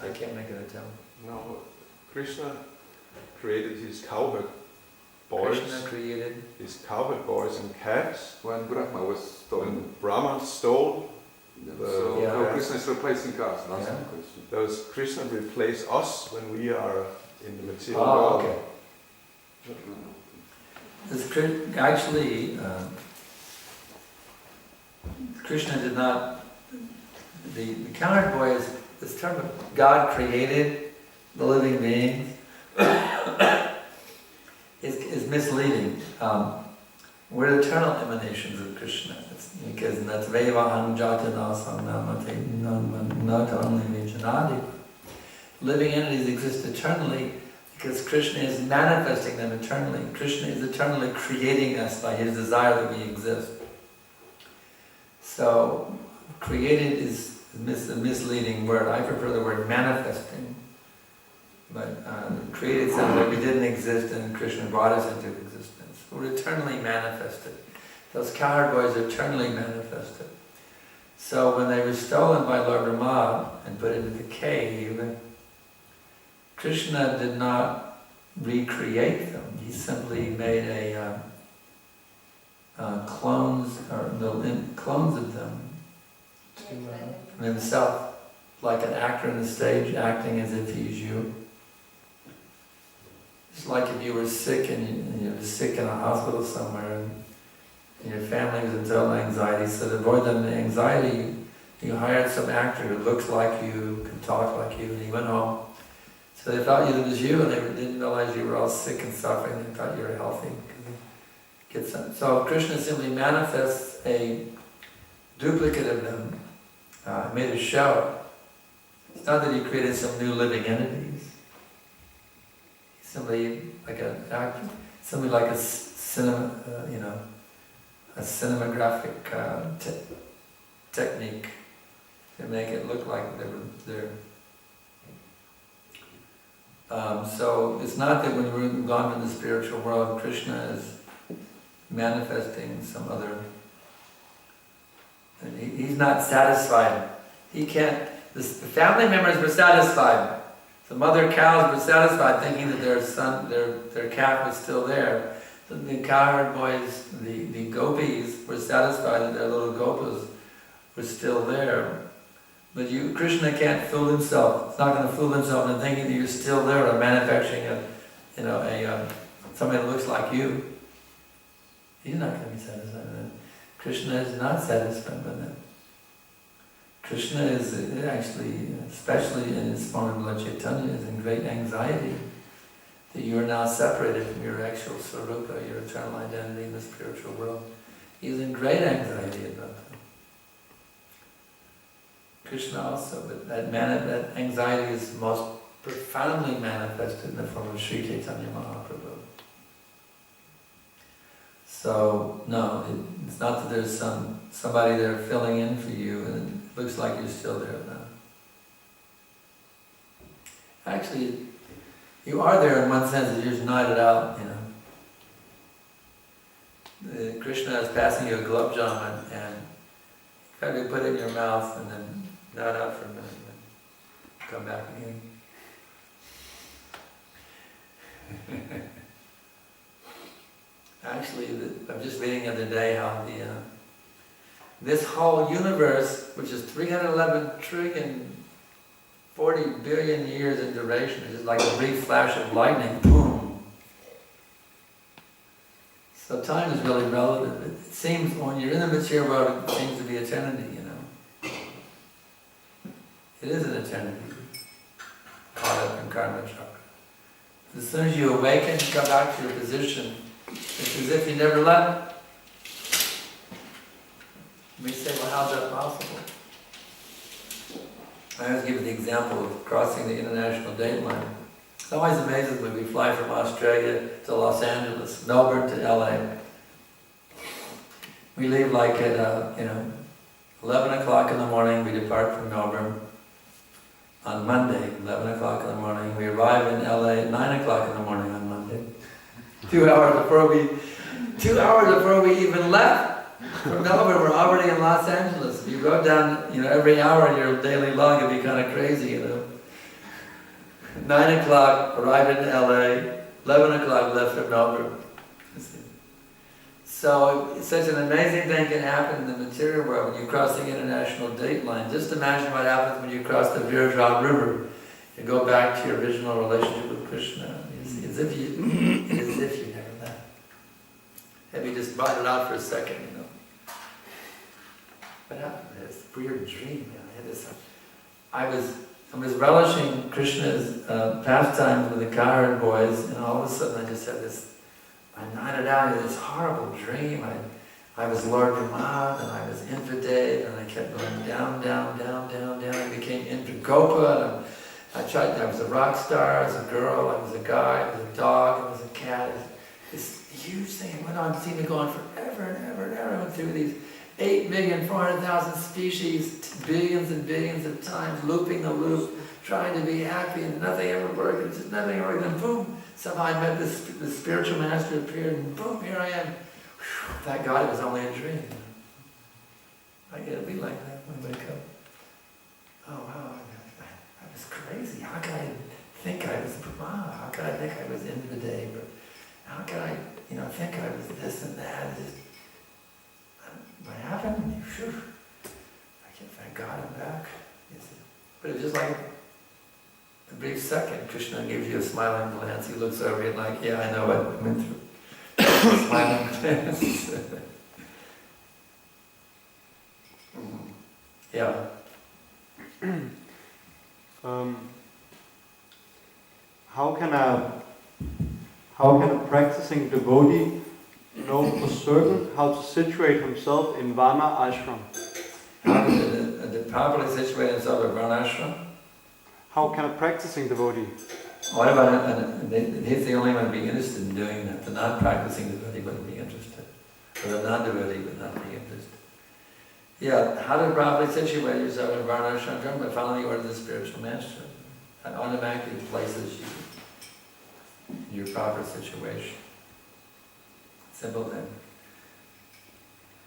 I can't make it a tell. No, Krishna created his cowherd boys. Krishna created his cowherd boys and cats. When Brahma was stolen. When Brahma stole So Yeah. Krishna is replacing us, not Yeah. Krishna. those, Krishna replace us when we are in the material Oh, world. okay. Actually, Krishna did not. The cowherd boy is this term of God created the living beings is misleading. We're eternal emanations of Krishna, because that's Vevaham Jatana Samnamate Natami Vijanadi. Living entities exist eternally because Krishna is manifesting them eternally. Krishna is eternally creating us by his desire that we exist. So, created is a misleading word. I prefer the word manifesting. But created sounds like we didn't exist and Krishna brought us into existence. We're eternally manifested. Those cowherd boys are eternally manifested. So when they were stolen by Lord Brahma and put into the cave, Krishna did not recreate them. He simply made clones of them from himself, like an actor on the stage acting as if he's you. It's like if you were sick and you were sick in a hospital somewhere and your family was in total anxiety, so to avoid them the anxiety, you hired some actor who looks like you, can talk like you, and he went home. So they thought it was you, and they didn't realize you were all sick and suffering. They thought you were healthy. So Krishna simply manifests a duplicate of them, made a show. It's not that he created some new living entities. Simply like a cinema, a cinematographic technique to make it look like they're. So it's not that when we're gone from the spiritual world, Krishna is manifesting some other. And he's not satisfied. He can't. The family members were satisfied. The mother cows were satisfied, thinking that their calf was still there. The cowherd boys, the gopis, were satisfied that their little gopas were still there. But Krishna can't fool himself. He's not going to fool himself into thinking that you're still there or manufacturing somebody that looks like you. He's not going to be satisfied with that. Krishna is not satisfied with that. Krishna is actually, especially in his form of Lord Chaitanya, is in great anxiety that you are now separated from your actual Swarupa, your eternal identity in the spiritual world. He's in great anxiety about that. Krishna also, but that anxiety is most profoundly manifested in the form of Sri Chaitanya Mahaprabhu. So, no, it's not that there's somebody there filling in for you and it looks like you're still there now. Actually, you are there in one sense that you're just nodded out, Krishna is passing you a gulab jamun and you have to put it in your mouth and then nod out for a minute and come back again. Actually, I'm just reading the other day how this whole universe, which is 311 trillion, 40 billion years in duration, is just like a brief flash of lightning, boom. So time is really relative. It seems, when you're in the material world, it seems to be eternity, It is an eternity, caught up in karma chakra. As soon as you awaken, you come back to your position, it's as if you never left. You may say, well, how's that possible? I always give the example of crossing the international date line. It always amazes me. We fly from Australia to Los Angeles, Melbourne to LA. We leave like at 11 o'clock in the morning. We depart from Melbourne on Monday, 11 o'clock in the morning. We arrive in LA at 9 o'clock in the morning on Monday. 2 hours before we even left from Melbourne, we're already in Los Angeles. You wrote down, every hour in your daily log, it'd be kind of crazy, 9 o'clock, arrived in LA, 11 o'clock left for Melbourne. So such an amazing thing can happen in the material world when you cross the international date line. Just imagine what happens when you cross the Viraj River and go back to your original relationship with Krishna. You see, as if you never met. Maybe just brought it out for a second, you know. What happened? This weird dream, man. I had this. I was relishing Krishna's pastimes with the Karen boys, and all of a sudden I just had this. I nodded out in this horrible dream. I was Lord Brahma, and I was Indradev, and I kept going down, down, down, down, down. I became Indragopa. I was a rock star, I was a girl, I was a guy, I was a dog, I was a cat. This huge thing went on, seemed to go on forever and ever and ever. I went through these 8,400,000 species, billions and billions of times, looping the loop, trying to be happy, and nothing ever worked. It's just nothing ever worked. And boom, somehow I met this spiritual master appeared, and boom, here I am. Whew, thank God it was only a dream. I get to be like that when I wake up. Oh wow, I was crazy. How could I think I was Brahma? How could I think I was Indradev? But how could I, think I was this and that? What happened? Phew. I can't thank God I'm back. But it was just like a brief second. Krishna gives you a smiling glance. He looks over you and like, yeah, I know what I went through. Smiling glance. Yeah. How can a practicing devotee know for certain how to situate himself in Varna ashram? How to properly situate himself in Varna ashram? How can a practicing devotee? What about he's the only one to be interested in doing that. The non-practicing devotee wouldn't be interested. Or the non-devotee would not be interested. Yeah, how to properly situate yourself in Varna ashram? By following the order of the spiritual master. That automatically places you in your proper situation. Simple thing.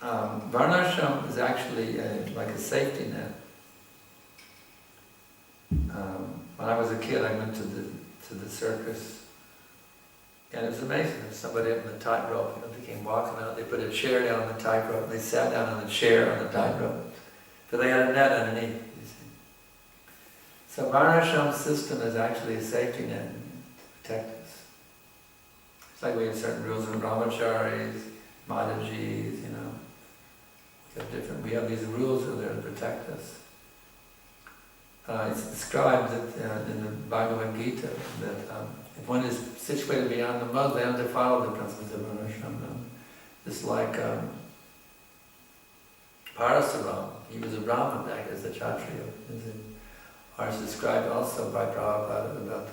Varnashram is actually like a safety net. When I was a kid, I went to the circus, and it was amazing. There was somebody up on the tightrope. They came walking out. They put a chair down on the tightrope. They sat down on the chair on the tightrope, but they had a net underneath. You see. So Varnashram system is actually a safety net to protect us. It's like we have certain rules in brahmacharis, madhajis, We have these rules that are there to protect us. It's described that, in the Bhagavad Gita that if one is situated beyond the mud, they have to follow the principles of Varnashram. Just like Parasuram, he was a Brahmin back as a Kshatriya. Or it's described also by Prabhupada about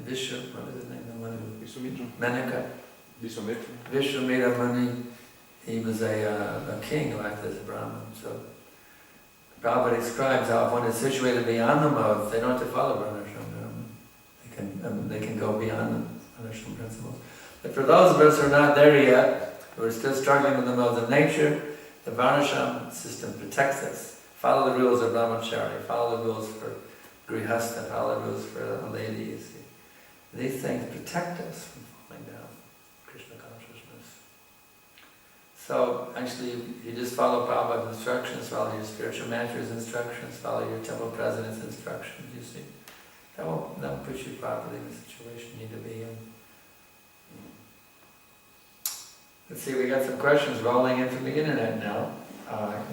Vishnu, what is his name? The one who Menaka. Vishwamitra Muni, he was a king who acted as a Brahmin. So Prabhupada describes how if one is situated beyond the modes, they don't have to follow Varnashram. They can go beyond the Varnashram principles. But for those of us who are not there yet, who are still struggling with the modes of nature, the Varnashram system protects us. Follow the rules of brahmachari, follow the rules for grihastha, follow the rules for a lady. These things protect us from falling down Krishna consciousness. So actually, you just follow Prabhupada's instructions, follow your spiritual master's instructions, follow your temple president's instructions, you see. That will put you properly in the situation you need to be in. Let's see, we got some questions rolling in from the internet now.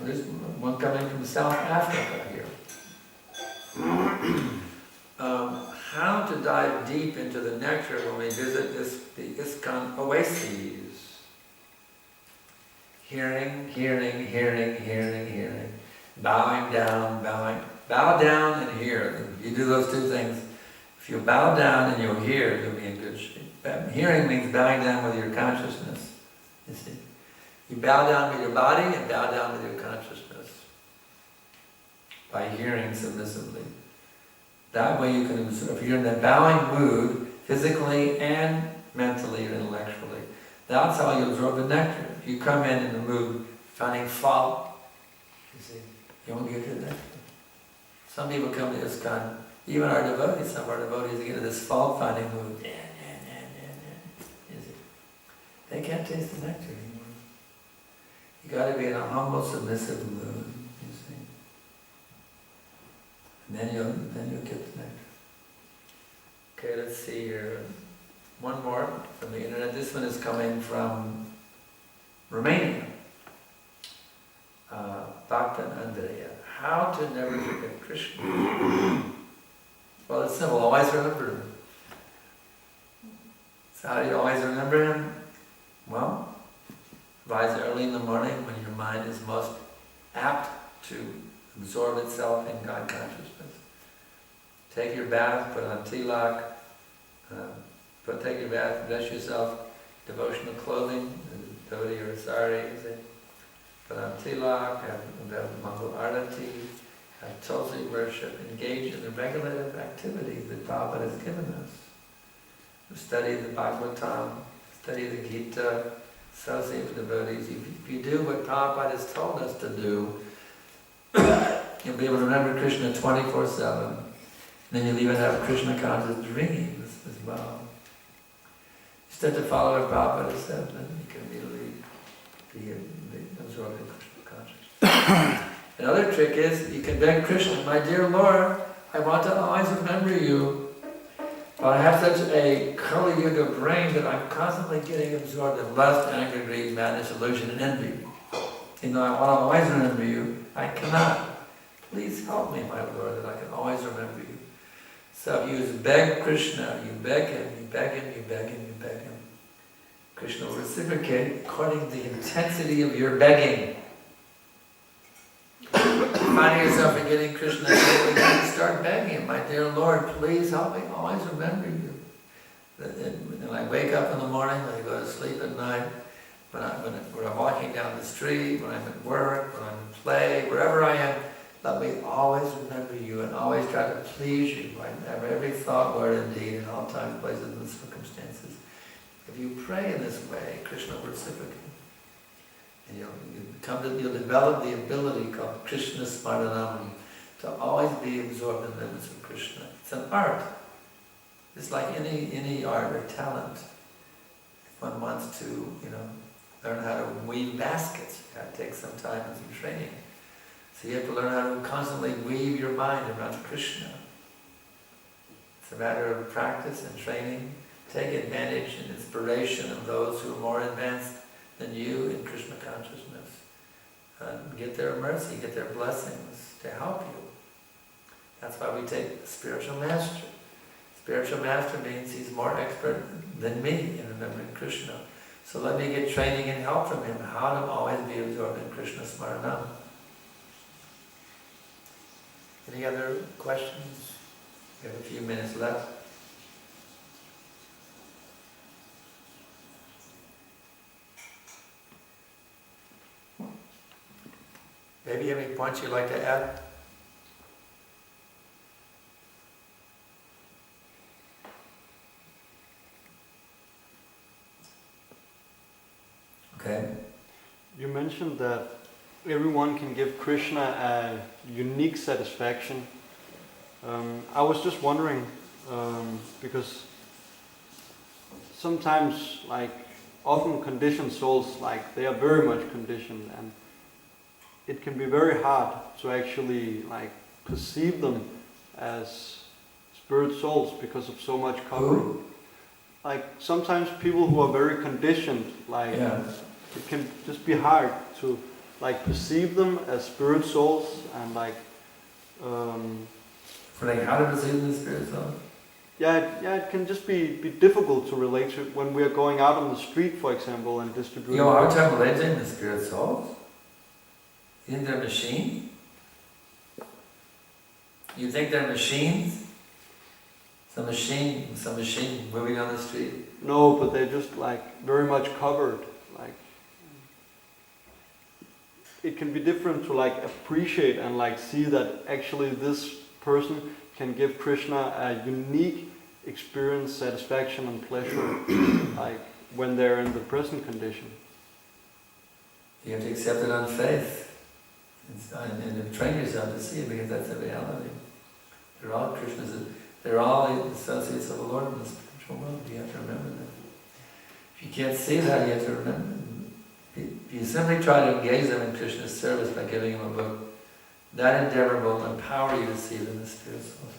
There's one coming from South Africa here. How to dive deep into the nectar when we visit the ISKCON oases. Hearing. Bowing down, bow down and hear. If you do those two things, if you bow down and you'll hear, you'll be in good shape. Hearing means bowing down with your consciousness. You see, you bow down with your body and bow down with your consciousness by hearing submissively. That way you can observe. If you're in that bowing mood, physically and mentally or intellectually, that's how you absorb the nectar. If you come in the mood finding fault, you see, you won't get the nectar. Some people come to ISKCON, even our devotees, some of our devotees get into this fault-finding mood. They can't taste the nectar anymore. You got to be in a humble, submissive mood, you see. And then you'll get the nectar. Okay, let's see here. One more from the internet. This one is coming from Romania. Bhaktan Andrea. How to never forget Krishna? Well, it's simple. Always remember him. So how do you always remember him? Well, rise early in the morning when your mind is most apt to absorb itself in God consciousness. Take your bath, put on tilak, take your bath, dress yourself, devotional clothing, dhoti or sari, put on tilak, have Mangal Arati, have Tulsi worship, engage in the regulative activities that Prabhupada has given us. Study the Bhagavatam, study the Gita, associate with devotees. If you do what Prabhupada has told us to do, you'll be able to remember Krishna 24/7. And then you'll even have Krishna conscious dreams as well. You start to follow what Prabhupada has said, then you can immediately be absorbed in Krishna consciousness. Another trick is you can beg Krishna, my dear Lord, I want to always remember you. But I have such a Kali Yuga brain that I'm constantly getting absorbed in lust, anger, greed, madness, illusion, and envy. You know, I want to always remember you. I cannot. Please help me, my Lord, that I can always remember you. So you beg Krishna, you beg him, you beg him, you beg him, you beg him. Krishna will reciprocate according to the intensity of your begging. Finding yourself forgetting Krishna, you start begging him, my dear Lord, please help me always remember you. And I wake up in the morning, when I go to sleep at night, when I'm walking down the street, when I'm at work, when I'm in play, wherever I am, let me always remember you and always try to please you by every thought, word, and deed, in all times, places, and circumstances. If you pray in this way, Krishna will reciprocate. And you'll develop the ability called Krishna Smaranam to always be absorbed in the limits of Krishna. It's an art. It's like any art or talent. If one wants to, learn how to weave baskets, you have to take some time and some training. So you have to learn how to constantly weave your mind around Krishna. It's a matter of practice and training. Take advantage and inspiration of those who are more advanced than you in Krishna consciousness. Get their mercy, get their blessings to help you. That's why we take a spiritual master. Spiritual master means he's more expert than me in remembering Krishna. So let me get training and help from him how to always be absorbed in Krishna Smaranam. Any other questions? We have a few minutes left. Maybe you have any points you'd like to add? Okay. You mentioned that everyone can give Krishna a unique satisfaction. I was just wondering, because sometimes, often conditioned souls, they are very much conditioned, and it can be very hard to actually perceive them as spirit souls because of so much covering. Sometimes people who are very conditioned, it can just be hard to perceive them as spirit souls and how to perceive them as spirit souls? it can just be difficult to relate to when we are going out on the street, for example, and distributing. How to relate to the spirit souls? Isn't there a machine? You think they're machines? Some machine moving on the street? No, but they're just very much covered. It can be different to appreciate and see that actually this person can give Krishna a unique experience, satisfaction and pleasure when they're in the present condition. You have to accept it on faith. And train yourself to see it, because that's the reality. They're all Krishna's, they're all the associates of the Lord in the spiritual world. You have to remember that. If you can't see that, you have to remember. If you simply try to engage them in Krishna's service by giving them a book, that endeavor will empower you to see them as spirit souls.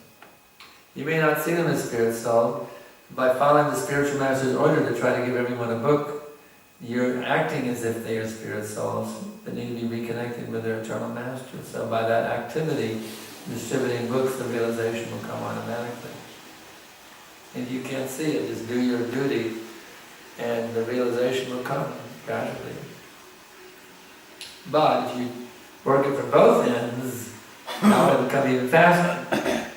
You may not see them as spirit souls. By following the spiritual master's order to try to give everyone a book, you're acting as if they are spirit souls that need to be reconnected with their eternal master. So by that activity, distributing books, the realization will come automatically. If you can't see it, just do your duty and the realization will come gradually. But if you work it from both ends, now it'll come even faster.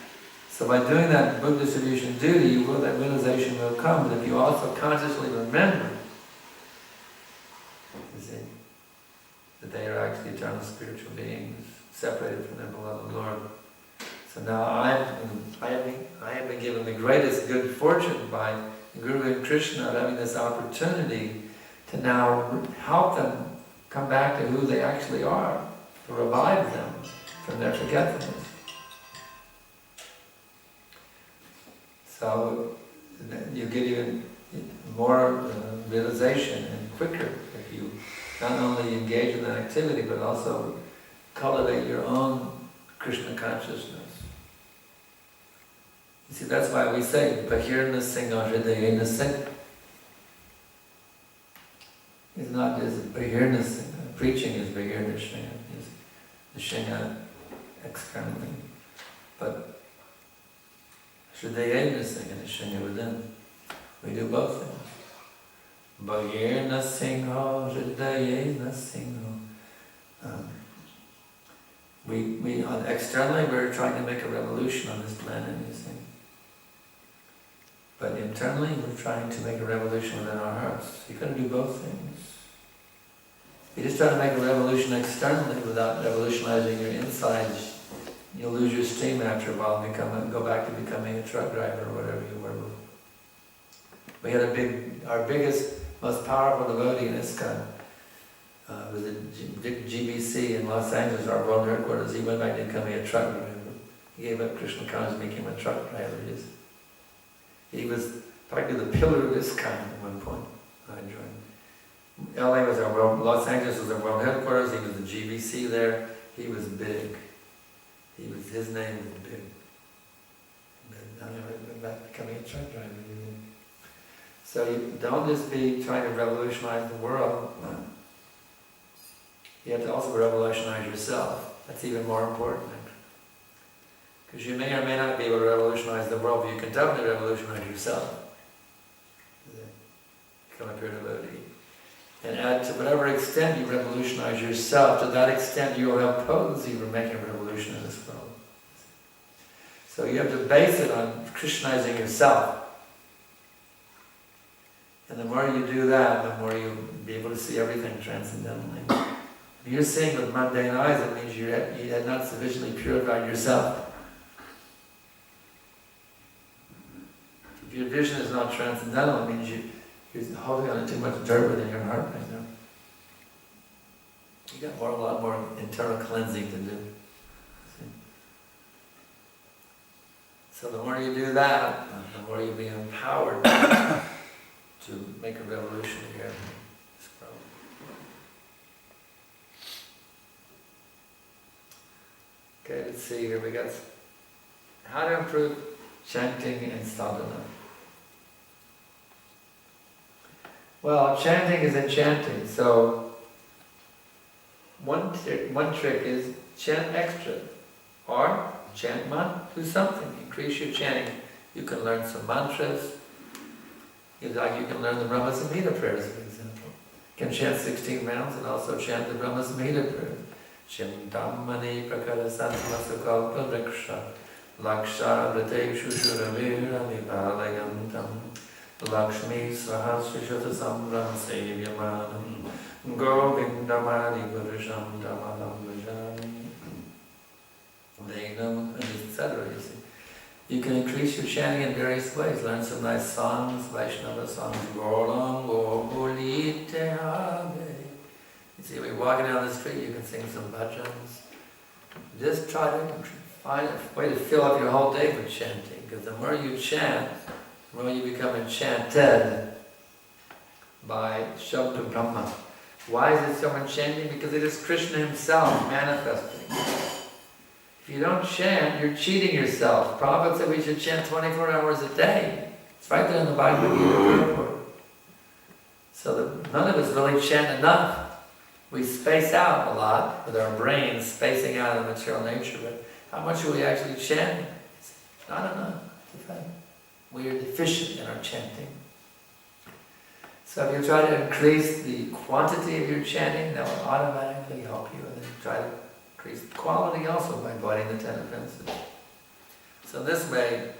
So by doing that book distribution duty, that realization will come. But if you also consciously remember, you see, that they are actually eternal spiritual beings, separated from their beloved Lord. So now I have been given the greatest good fortune by Guru and Krishna of having this opportunity to now help them come back to who they actually are, to revive them from their forgetfulness. So you get even more realization and quicker if you not only engage in that activity but also cultivate your own Krishna consciousness. You see, that's why we say, Bahirna Singha Hridayena Singha. It's not just Bahirna Singha. Preaching is Bahirna Singha. It's the Singha externally. But Hridayena Singha, the Singha within. We do both things. Bahirna Singha Hridayena Singha. We externally we're trying to make a revolution on this planet, you see. But internally we're trying to make a revolution within our hearts. You've got to do both things. If you just try to make a revolution externally without revolutionizing your insides, you'll lose your steam after a while and go back to becoming a truck driver or whatever you were. We had our biggest, most powerful devotee in ISKCON. Was at GBC in Los Angeles, our world headquarters. He went back to becoming a truck driver. He gave up Krishna consciousness and became a truck driver. He was practically the pillar of this kind at one point. I joined. LA was our world, Los Angeles was our world headquarters. He was the GBC there. He was big. His name was big. But now he went back to becoming a truck driver. So you don't just be trying to revolutionize the world. You have to also revolutionize yourself. That's even more important. Because you may or may not be able to revolutionize the world, but you can definitely revolutionize yourself. Become a pure devotee. And to whatever extent you revolutionize yourself, to that extent you will have potency for making a revolution in this world. So you have to base it on Krishnizing yourself. And the more you do that, the more you'll be able to see everything transcendentally. If you're seeing with mundane eyes, it means you had not sufficiently purified yourself. If your vision is not transcendental, it means you're holding on to too much dirt within your heart right now. You got a lot more internal cleansing to do. See? So the more you do that, the more you'll be empowered to make a revolution here. Okay, let's see here. We got how to improve chanting and sadhana. Well, chanting is enchanting. So one trick is chant extra, or chant do something. Increase your chanting. You can learn some mantras. You can learn the Brahma Samhita prayers, for example. You can chant 16 rounds and also chant the Brahma Samhita prayer. Chintamani prakara sanmasakalpa vriksha laksha vrate shushurabhira vipalayantam lakshmi sahasrishata samram sevyamanam govindamani purusham tamalam vajami Venam, etc. You see. You can increase your chanting in various ways. Learn some nice songs, Vaishnava songs. Golam Gopulite Habe. You see, when you're walking down the street, you can sing some bhajans. just try to find a way to fill up your whole day with chanting, because the more you chant, the more you become enchanted by Shabda Brahma. Why is it so enchanting? Because it is Krishna himself manifesting. If you don't chant, you're cheating yourself. Prabhupada said we should chant 24 hours a day. It's right there in the Bhagavad Gita. So that none of us really chant enough. We space out a lot with our brains spacing out of the material nature, but how much are we actually chanting? It's not enough. We are deficient in our chanting. So if you try to increase the quantity of your chanting, that will automatically help you, and then try to increase the quality also by avoiding the 10 offenses. So this way,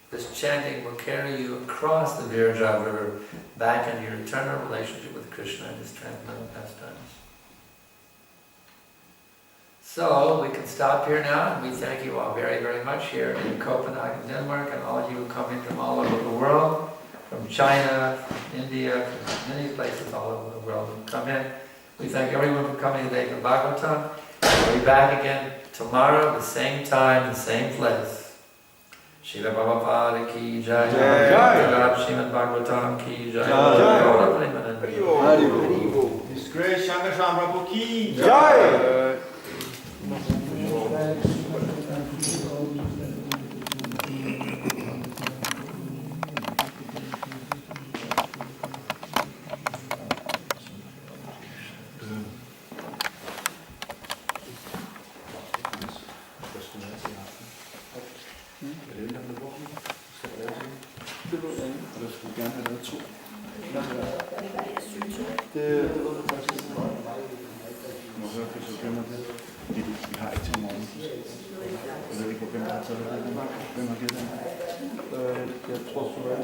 this chanting will carry you across the Viraja River back into your eternal relationship with Krishna and his transcendental pastimes. So we can stop here now, and we thank you all very, very much here in Copenhagen, Denmark, and all of you who come in from all over the world, from China, from India, from many places all over the world who come in. We thank everyone for coming today to Bhagavatam. We'll be back again tomorrow, the same time, the same place. Srila Prabhupada ki jai, jai, Srimad Bhagavatam ki jai, Haribo. His Grace Sankarsana Prabhu ki Jai. Vi har ikke til morgen. Jeg ved ikke, hvem der har taget det. Hvem har givet den? Jeg tror, du er